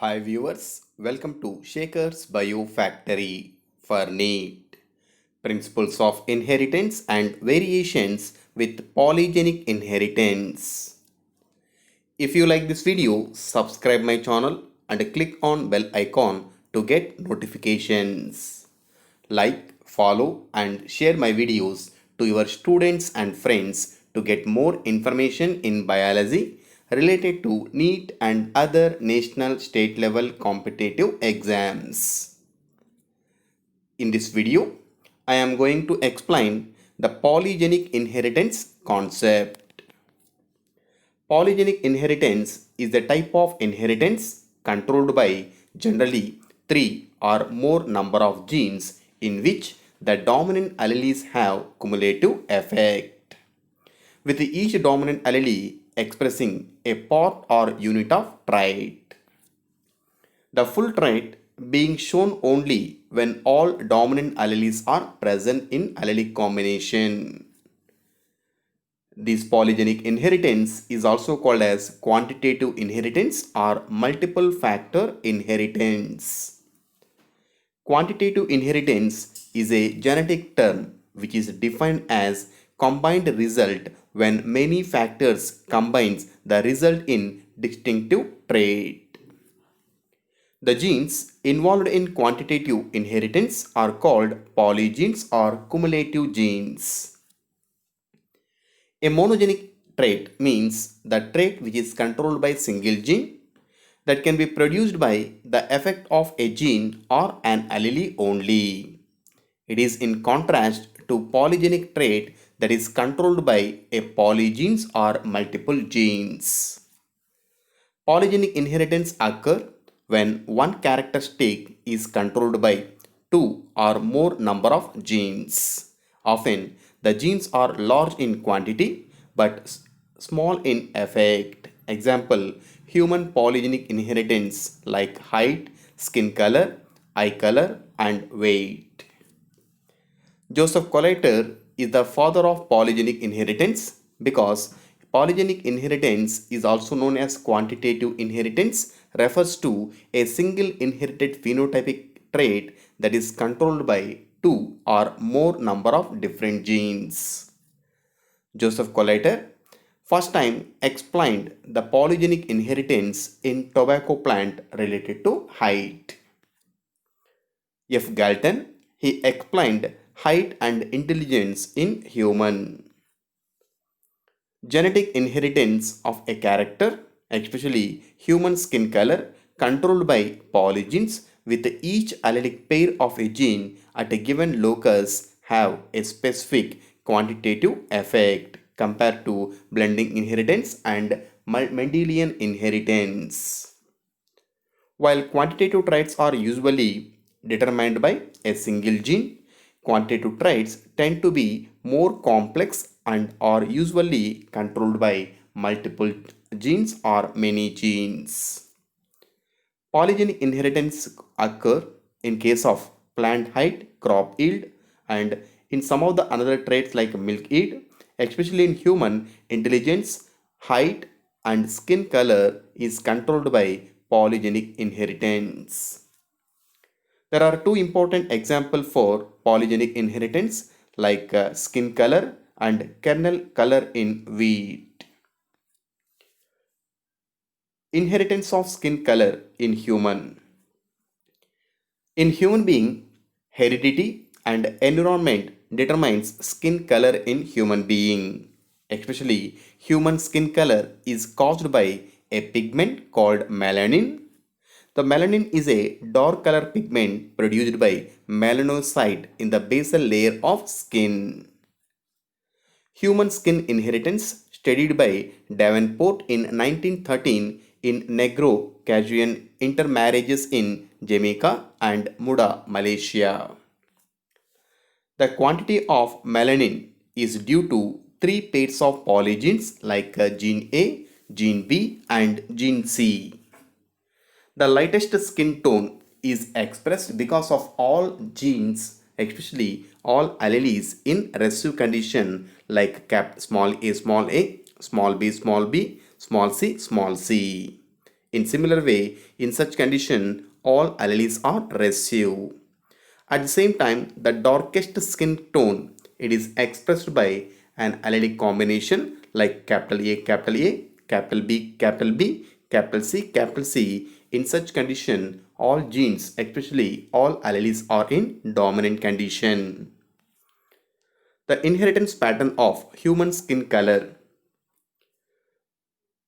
Hi viewers, welcome to Shaker's Bio Factory for NEET. Principles of Inheritance and Variations with Polygenic Inheritance. If you like this video, subscribe my channel and click on bell icon to get notifications. Like, follow and share my videos to your students and friends to get more information in biology related to NEET and other national state level competitive exams. In this video, I am going to explain the polygenic inheritance concept. Polygenic inheritance is the type of inheritance controlled by generally three or more number of genes in which the dominant alleles have cumulative effect, with each dominant allele expressing a part or unit of trait. The full trait being shown only when all dominant alleles are present in allelic combination. This polygenic inheritance is also called as quantitative inheritance or multiple factor inheritance. Quantitative inheritance is a genetic term which is defined as combined result when many factors combines the result in distinctive trait. The genes involved in quantitative inheritance are called polygenes or cumulative genes. A monogenic trait means the trait which is controlled by single gene that can be produced by the effect of a gene or an allele only. It is in contrast to polygenic trait that is controlled by a polygenes or multiple genes. Polygenic inheritance occur when one characteristic is controlled by two or more number of genes. Often, the genes are large in quantity but small in effect. Example, human polygenic inheritance like height, skin color, eye color, and weight. Joseph Collier is the father of polygenic inheritance because polygenic inheritance is also known as quantitative inheritance, refers to a single inherited phenotypic trait that is controlled by two or more number of different genes. Joseph Collier first time explained the polygenic inheritance in tobacco plant related to height. F. Galton, he explained height and intelligence in human. Genetic inheritance of a character, especially human skin color, controlled by polygenes with each allelic pair of a gene at a given locus have a specific quantitative effect compared to blending inheritance and Mendelian inheritance. While quantitative traits are usually determined by a single gene, quantitative traits tend to be more complex and are usually controlled by multiple genes or many genes. Polygenic inheritance occur in case of plant height, crop yield, and in some of the another traits like milk yield, especially in human intelligence, height, and skin color is controlled by polygenic inheritance. There are two important examples for polygenic inheritance like skin color and kernel color in wheat. Inheritance of skin color in human. In human being, heredity and environment determines skin color in human being. Especially human skin color is caused by a pigment called melanin. The melanin is a dark color pigment produced by melanocyte in the basal layer of skin. Human skin inheritance studied by Davenport in 1913 in Negro-Cajun intermarriages in Jamaica and Muda, Malaysia. The quantity of melanin is due to three pairs of polygenes like gene A, gene B, and gene C. The lightest skin tone is expressed because of all genes, especially all alleles in recessive condition like small a, small b, small b, small c, small c. In similar way, in such condition, all alleles are recessive. At the same time, the darkest skin tone, it is expressed by an allelic combination like capital A, capital A, capital B, capital B, capital C, capital C. In such condition, all genes, especially all alleles, are in dominant condition. The inheritance pattern of human skin color.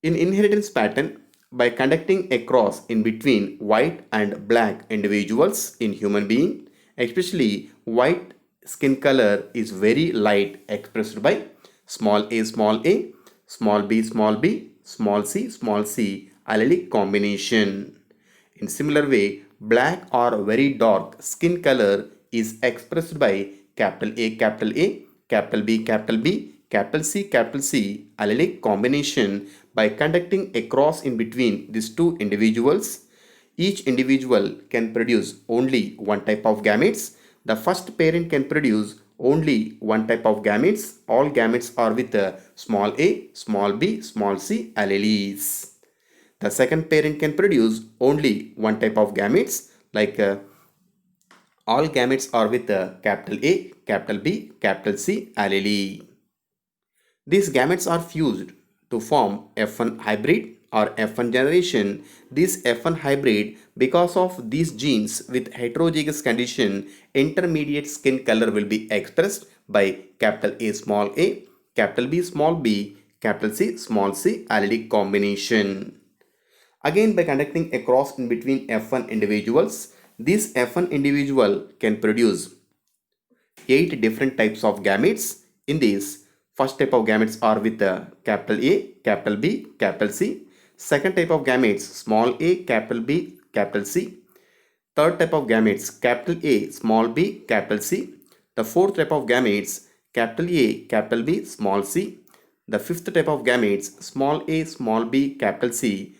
In inheritance pattern, by conducting a cross in between white and black individuals in human being, especially white skin color is very light expressed by small a, small b, small b, small c allelic combination. In similar way, black or very dark skin color is expressed by capital A, capital A, capital B, capital B, capital C allelic combination. By conducting a cross in between these two individuals, each individual can produce only one type of gametes. The first parent can produce only one type of gametes. All gametes are with small a, small b, small c alleles. The second parent can produce only one type of gametes, like all gametes are with capital A, capital B, capital C allele. These gametes are fused to form F1 hybrid or F1 generation. This F1 hybrid, because of these genes with heterozygous condition, intermediate skin color will be expressed by capital A, small a, capital B, small b, capital C, small c allelic combination. Again, by conducting a cross in between F1 individuals, this F1 individual can produce 8 different types of gametes. In these, first type of gametes are with capital A, capital B, capital C. Second type of gametes, small a, capital B, capital C. Third type of gametes, capital A, small b, capital C. The fourth type of gametes, capital A, capital B, small c. The fifth type of gametes, small a, small b, capital C.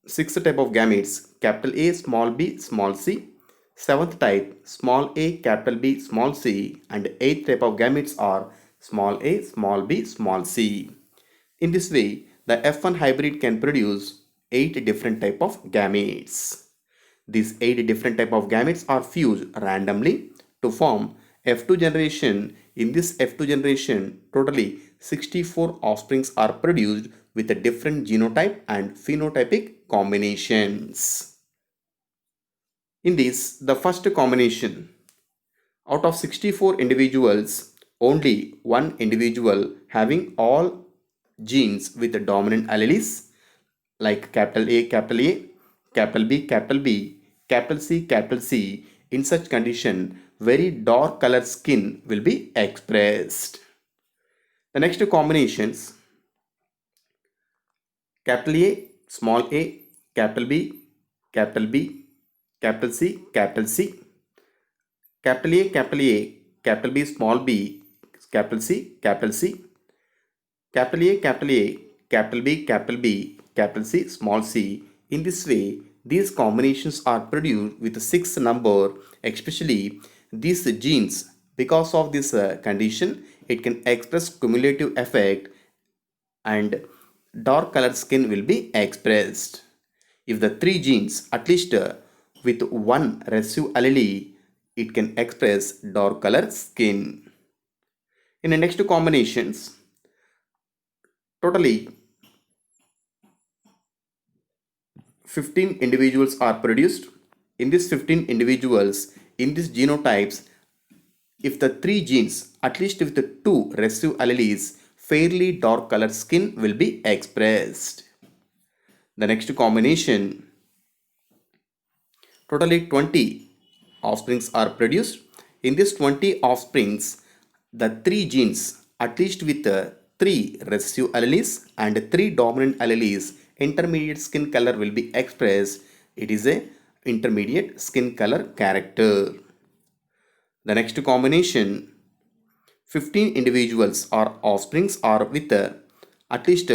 Sixth type of gametes, capital A, small b, small c. Seventh type, small a, capital B, small c. And eighth type of gametes are small a, small b, small c. In this way, the F1 hybrid can produce 8 different type of gametes. These 8 different type of gametes are fused randomly to form F2 generation. In this F2 generation, totally 64 offsprings are produced with a different genotype and phenotypic combinations. In this, the first combination, out of 64 individuals, only one individual having all genes with the dominant alleles like capital A, capital A, capital B, capital B, capital C, capital C. In such condition, very dark color skin will be expressed. The next combinations, capital A, small a, capital B, capital B, capital C, capital C, capital A, capital A, capital B, small b, capital C, capital C, capital A, capital A, capital B, capital B, capital C, small c. In this way, these combinations are produced with a 6 number, especially these genes. Because of this condition, it can express cumulative effect and dark colored skin will be expressed. If the 3 genes, at least with one recessive allele, it can express dark colored skin. In the next combinations, totally 15 individuals are produced. In these 15 individuals, in these genotypes, if the 3 genes, at least with the 2 recessive alleles, fairly dark colored skin will be expressed. The next combination, totally 20 offsprings are produced. In these 20 offsprings, the 3 genes, at least with 3 recessive alleles and 3 dominant alleles, intermediate skin color will be expressed. It is a intermediate skin color character. The next combination, 15 individuals or offsprings are with at least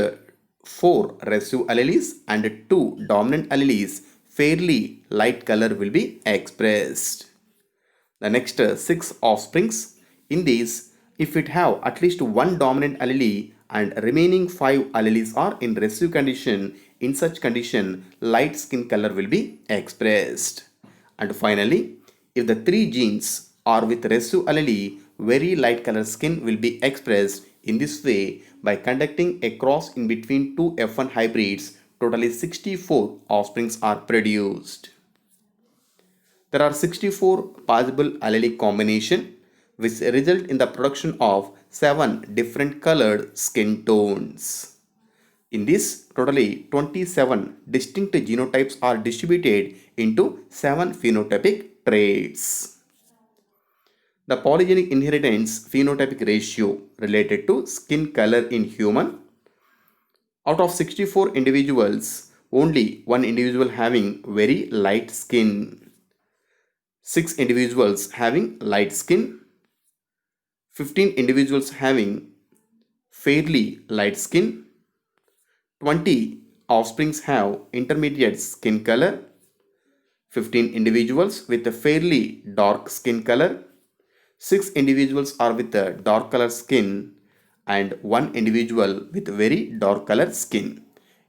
4 recessive alleles and 2 dominant alleles, fairly light color will be expressed. The next 6 offsprings, in these, if it have at least one dominant allele and remaining 5 alleles are in recessive condition, in such condition, light skin color will be expressed. And finally, if the three genes are with recessive allele, very light color skin will be expressed. In this way, by conducting a cross in between two F1 hybrids, totally 64 offsprings are produced. There are 64 possible allelic combinations which result in the production of 7 different colored skin tones. In this, totally 27 distinct genotypes are distributed into 7 phenotypic traits. The polygenic inheritance phenotypic ratio related to skin color in human. Out of 64 individuals, only one individual having very light skin. 6 individuals having light skin. 15 individuals having fairly light skin. 20 offsprings have intermediate skin color. 15 individuals with a fairly dark skin color. 6 individuals are with a dark color skin and 1 individual with very dark color skin.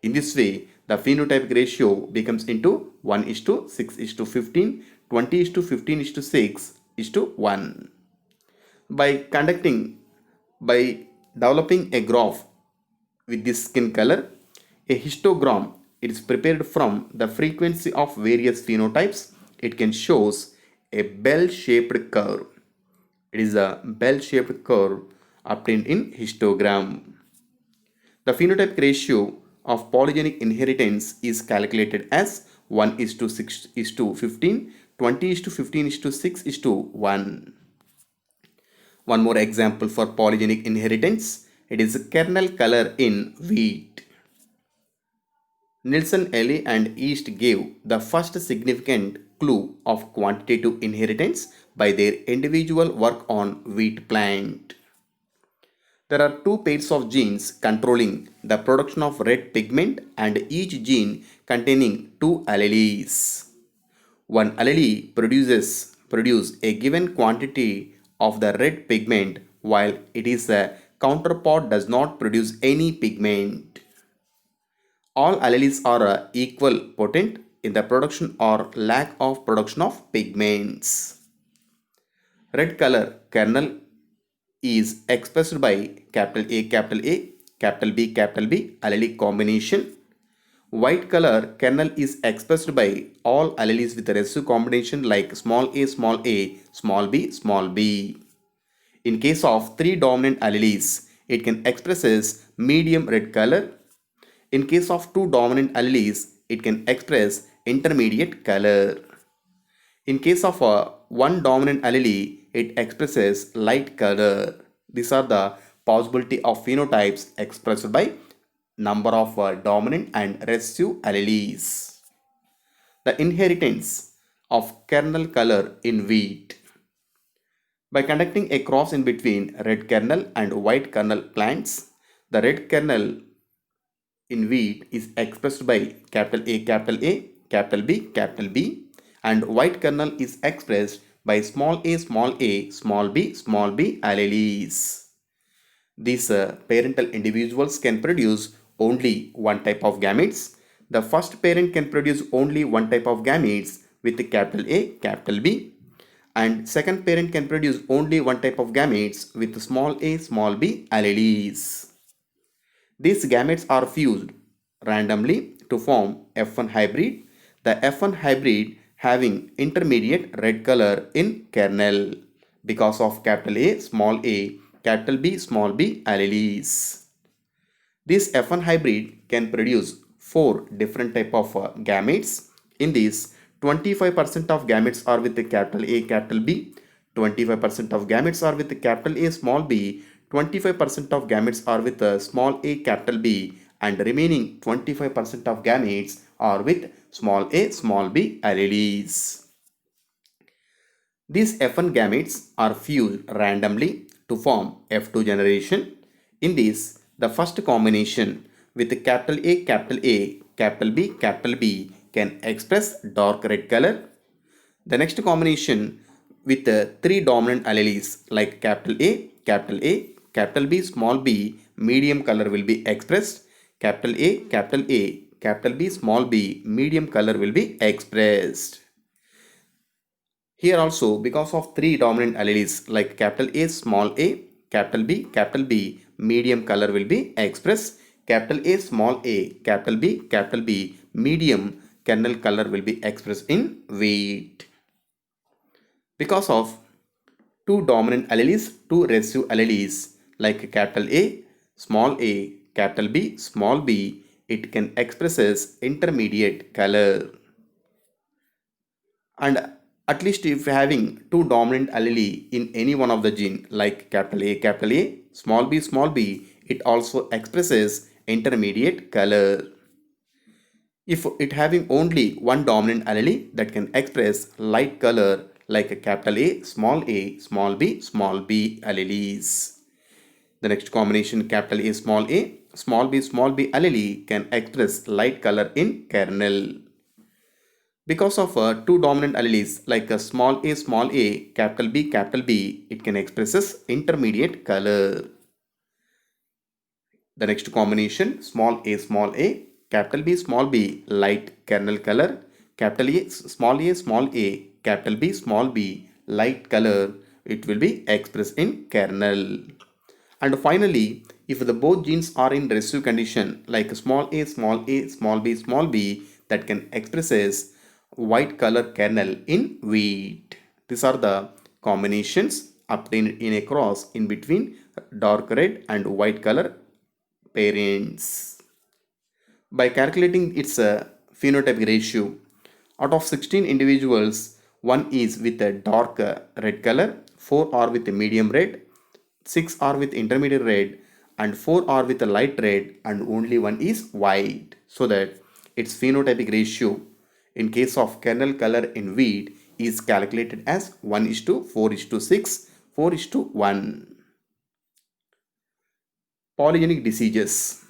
In this way, the phenotypic ratio becomes into 1:6:15, 20:15:6:1. By developing a graph with this skin color, a histogram is prepared from the frequency of various phenotypes. It can shows a bell-shaped curve. It is a bell-shaped curve obtained in histogram. The phenotypic ratio of polygenic inheritance is calculated as 1:6:15, 20:15:6:1. One more example for polygenic inheritance. It is kernel color in wheat. Nielsen, Ely and East gave the first significant clue of quantitative inheritance by their individual work on wheat plant. There are two pairs of genes controlling the production of red pigment and each gene containing two alleles. One allele produce a given quantity of the red pigment while it is a counterpart does not produce any pigment. All alleles are equal potent in the production or lack of production of pigments. Red color kernel is expressed by capital A, capital B allelic combination. White color kernel is expressed by all alleles with a recessive combination like small a, small b. In case of three dominant alleles, it can express as medium red color. In case of two dominant alleles, it can express intermediate color. In case of one dominant allele, it expresses light color. These are the possibility of phenotypes expressed by number of dominant and recessive alleles. The inheritance of kernel color in wheat. By conducting a cross in between red kernel and white kernel plants, the red kernel in wheat is expressed by capital A, capital B and white kernel is expressed by small a, small b alleles. These parental individuals can produce only one type of gametes. The first parent can produce only one type of gametes with capital A, capital B, and second parent can produce only one type of gametes with small a, small b alleles. These gametes are fused randomly to form F1 hybrid. The F1 hybrid having intermediate red color in kernel because of capital A, capital B, small b alleles. This F1 hybrid can produce 4 different type of gametes. In this, 25% of gametes are with the capital A, capital B, 25% of gametes are with the capital A, small b, 25% of gametes are with a small a, capital B, and remaining 25% of gametes are with small a, small b alleles. These F1 gametes are fused randomly to form F2 generation. In this, the first combination with capital A, capital B can express dark red color. The next combination with three dominant alleles like capital A, capital B, small b, medium color will be expressed. Capital A, capital B, small b, medium color will be expressed. Here also, because of three dominant alleles like capital A, small a, capital B, medium color will be expressed. Capital A, small a, capital B, medium kernel color will be expressed in wheat. Because of two dominant alleles, two recessive alleles like capital A, capital B, small b, it can express as intermediate color. And at least if having two dominant allele in any one of the gene like capital A, small b, it also expresses intermediate color. If it having only one dominant allele that can express light color like capital A, small b alleles. The next combination capital A, small b allele can express light color in kernel. Because of two dominant alleles like a small a, capital B, it can express as intermediate color. The next combination small a, capital B, small b, light kernel color, capital A, capital B, small b, light color, it will be expressed in kernel. And finally, if the both genes are in recessive condition like small a, small b, that can express as white color kernel in wheat. These are the combinations obtained in a cross in between dark red and white color parents. By calculating its phenotypic ratio, out of 16 individuals, one is with a dark red color, 4 are with a medium red, 6 are with intermediate red, and 4 are with a light red, and only one is white. So that its phenotypic ratio in case of kernel color in wheat is calculated as 1:4:6, 4:1. Polygenic diseases.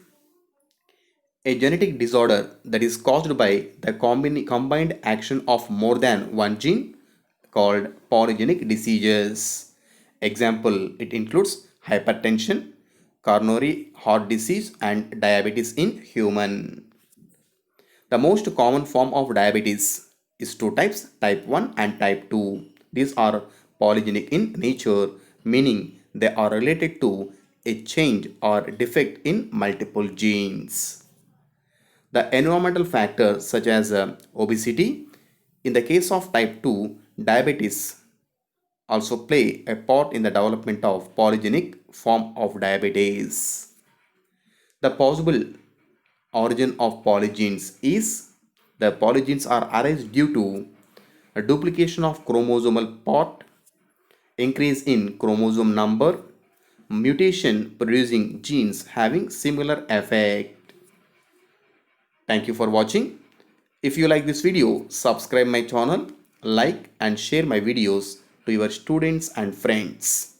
A genetic disorder that is caused by the combined action of more than one gene called polygenic diseases. Example, it includes hypertension, coronary heart disease and diabetes in human. The most common form of diabetes is two types, type 1 and type 2. These are polygenic in nature, meaning they are related to a change or defect in multiple genes. The environmental factors such as obesity, in the case of type 2, diabetes also play a part in the development of polygenic form of diabetes. The possible origin of polygenes is the polygenes are arise due to a duplication of chromosomal part, increase in chromosome number, mutation producing genes having similar effect. Thank you for watching. If you like this video, subscribe my channel, like and share my videos to your students and friends.